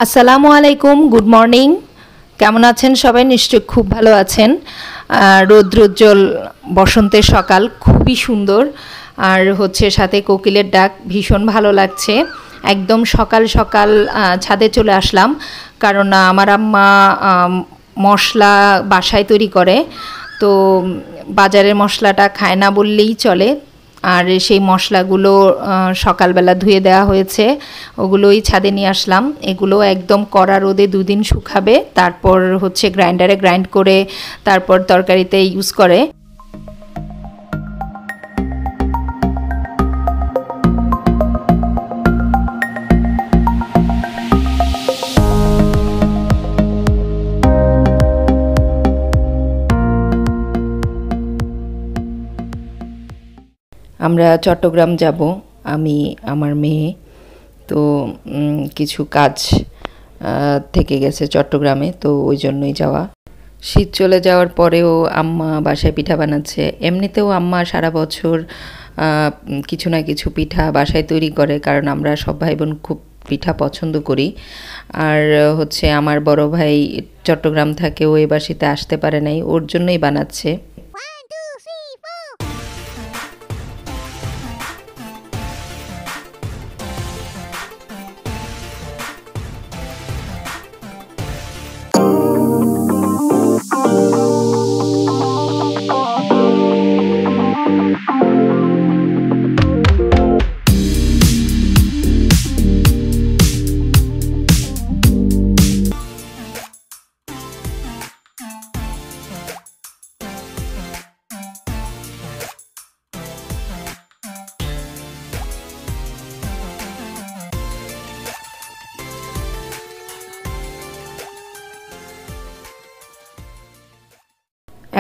আসসালামু আলাইকুম, good morning. কেমন আছেন সবাই? নিশ্চয়ই খুব ভালো আছেন। রৌদ্রোজ্জ্বল বসন্তের সকাল, খুবই সুন্দর। আর সাথে কোকিলের ডাক, ভীষণ ভালো লাগছে। একদম সকাল সকাল ছাদে চলে আসলাম, কারণ আমার আম্মা মশলা বাসায় তৈরি করে, তো বাজারের মশলাটা খায় না বললেই চলে। আর সেই মশলাগুলো সকালবেলা ধুয়ে দেওয়া হয়েছে, ওগুলোই ছাদে নিয়ে আসলাম। এগুলো একদম কড়া রোদে 2 দিন শুকাবে, তারপর গ্রাইন্ডারে গ্রাইন্ড করে তারপর তরকারিতে ইউজ করে। আমরা চট্টগ্রাম যাব, আমি আমার মেয়ে। তো কিছু কাজ থেকে গেছে চট্টগ্রামে, তো ওই জন্যই যাওয়া। শীত চলে যাওয়ার পরেও আম্মা বাসায় পিঠা বানাচ্ছে। এমনিতেও আম্মা সারা বছর কিছু না কিছু পিঠা বাসায় তৈরি করে, কারণ আমরা সব ভাই বোন খুব পিঠা পছন্দ করি। আর আমার বড় ভাই চট্টগ্রাম থাকে, ও এবার শীতে আসতে পারে নাই, ওর জন্যই বানাচ্ছে।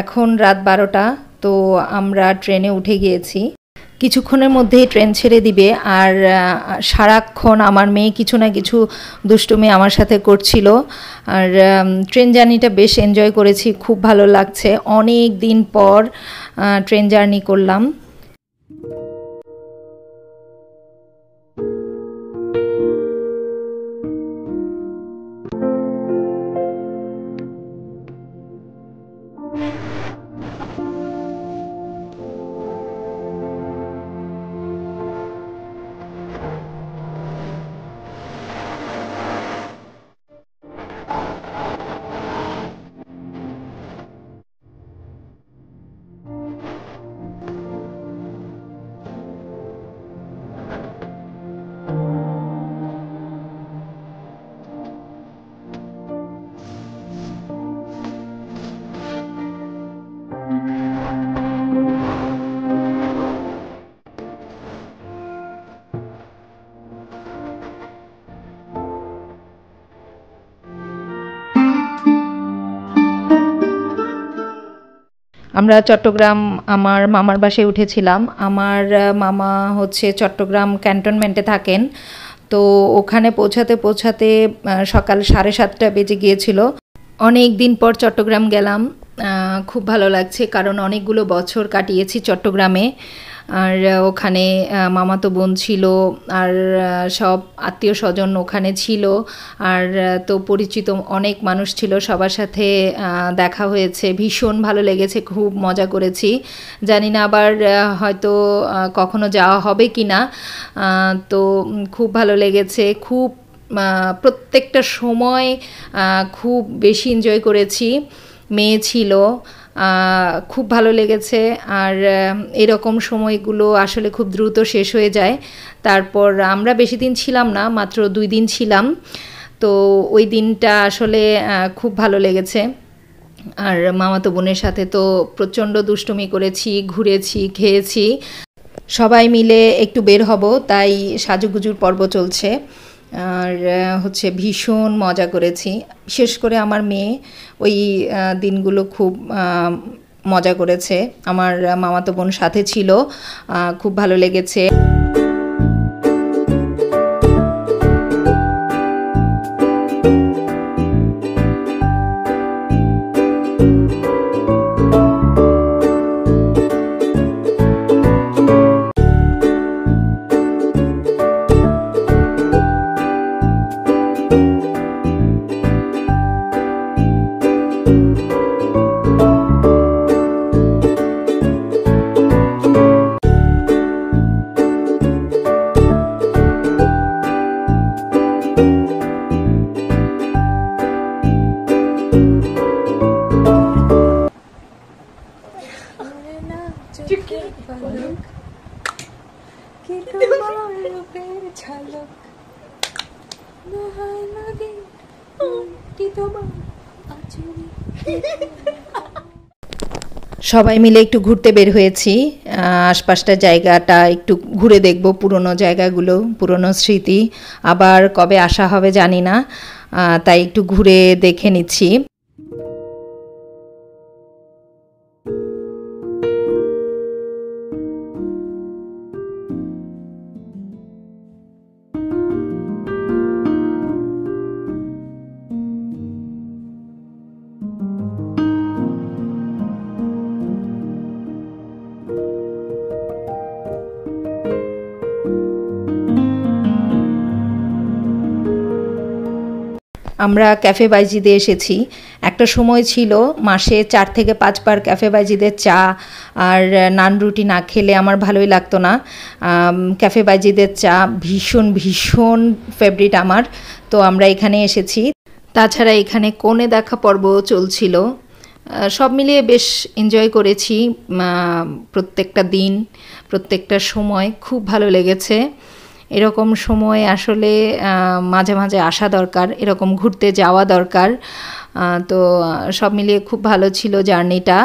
এখন রাত 12টা, তো আমরা ট্রেনে উঠে গিয়েছি। কিছুক্ষণের মধ্যেই ট্রেন ছেড়ে দিবে। আর সারাক্ষণ আমার মেয়ে কিছু না কিছু দুষ্টুমি আমার সাথে করছিল। আর ট্রেন জার্নিটা বেশ এনজয় করেছি, খুব ভালো লাগছে। অনেক দিন পর ট্রেন জার্নি করলাম। আমরা চট্টগ্রাম আমার মামার বাসায় উঠেছিলাম। আমার মামা চট্টগ্রাম ক্যান্টনমেন্টে থাকেন, তো ওখানে পৌঁছাতে সকাল 7:30 বেজে গিয়েছিল। অনেক দিন পর চট্টগ্রাম গেলাম, খুব ভালো লাগছে, কারণ অনেকগুলো বছর কাটিয়েছি চট্টগ্রামে। আর ওখানে মামাতো বোন ছিল, আর সব আত্মীয় স্বজন ওখানে ছিল। আর তো পরিচিত অনেক মানুষ ছিল, সবার সাথে দেখা হয়েছে, ভীষণ ভালো লেগেছে, খুব মজা করেছি। জানি না আবার হয়তো কখনো যাওয়া হবে কি না। তো খুব ভালো লেগেছে, খুব প্রত্যেকটা সময় খুব বেশি এনজয় করেছি। মেয়ে ছিল, খুব ভালো লেগেছে। আর এরকম সময়গুলো আসলে খুব দ্রুত শেষ হয়ে যায়। তারপর আমরা বেশি দিন ছিলাম না, মাত্র 2 দিন ছিলাম। তো ওই দিনটা আসলে খুব ভালো লেগেছে। আর মামাতো বোনের সাথে তো প্রচণ্ড দুষ্টুমি করেছি, ঘুরেছি, খেয়েছি। সবাই মিলে একটু বের হব, তাই সাজুগুজুর পর্ব চলছে। আর ভীষণ মজা করেছি, বিশেষ করে আমার মেয়ে ওই দিনগুলো খুব মজা করেছে। আমার মামাতো বোন সাথে ছিল, খুব ভালো লেগেছে। সবাই মিলে একটু ঘুরতে বের হয়েছি, আশপাশটা জায়গাটা একটু ঘুরে দেখব, পুরনো জায়গাগুলো, পুরনো স্মৃতি। আবার কবে আসা হবে জানি না, তাই একটু ঘুরে দেখে নিচ্ছি। আমরা ক্যাফে বাইজিদে এসেছি। একটা সময় ছিল মাসে 4 থেকে 5 বার ক্যাফে বাইজিদের চা আর নান রুটি না খেলে আমার ভালোই লাগতো না। ক্যাফে বাইজিদের চা ভীষণ ভীষণ ফেভারিট আমার, তো আমরা এখানে এসেছি। তাছাড়া এখানে কোণে দেখা পর্ব চলছিল, সব মিলিয়ে বেশ এনজয় করেছি। প্রত্যেকটা দিন, প্রত্যেকটা সময় খুব ভালো লেগেছে। এরকম সময় আসলে মাঝে মাঝে আসা দরকার, এরকম ঘুরতে যাওয়া দরকার। তো সব মিলিয়ে খুব ভালো ছিল জার্নিটা।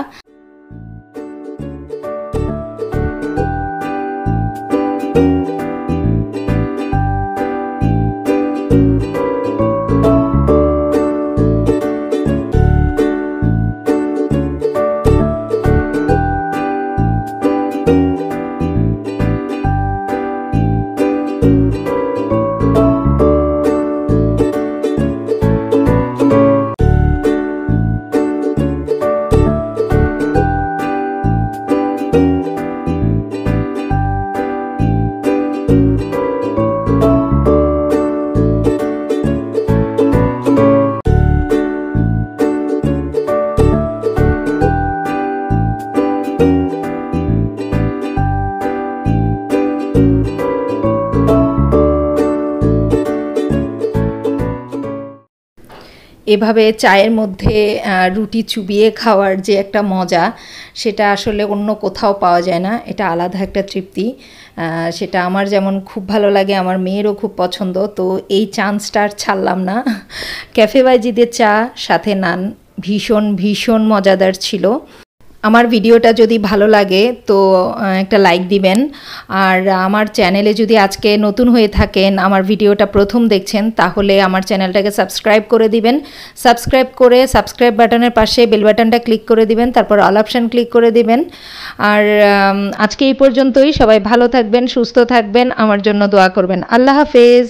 এভাবে চায়ের মধ্যে রুটি চুবিয়ে খাওয়ার যে একটা মজা, সেটা আসলে অন্য কোথাও পাওয়া যায় না। এটা আলাদা একটা তৃপ্তি। সেটা আমার যেমন খুব ভালো লাগে, আমার মেয়েরও খুব পছন্দ। তো এই চান্সটা আর ছাড়লাম না। ক্যাফে বাইজিদের চা সাথে নান ভীষণ ভীষণ মজাদার ছিল। আমার ভিডিওটা যদি ভালো লাগে তো একটা লাইক দিবেন। আর আমার চ্যানেলে যদি আজকে নতুন হয়ে থাকেন, আমার ভিডিওটা প্রথম দেখছেন, তাহলে আমার চ্যানেলটাকে সাবস্ক্রাইব করে দিবেন। সাবস্ক্রাইব করে সাবস্ক্রাইব বাটনের পাশে বেল বাটনটা ক্লিক করে দিবেন, তারপর অল অপশান ক্লিক করে দিবেন। আর আজকে এই পর্যন্তই। সবাই ভালো থাকবেন, সুস্থ থাকবেন, আমার জন্য দোয়া করবেন। আল্লাহ হাফেজ।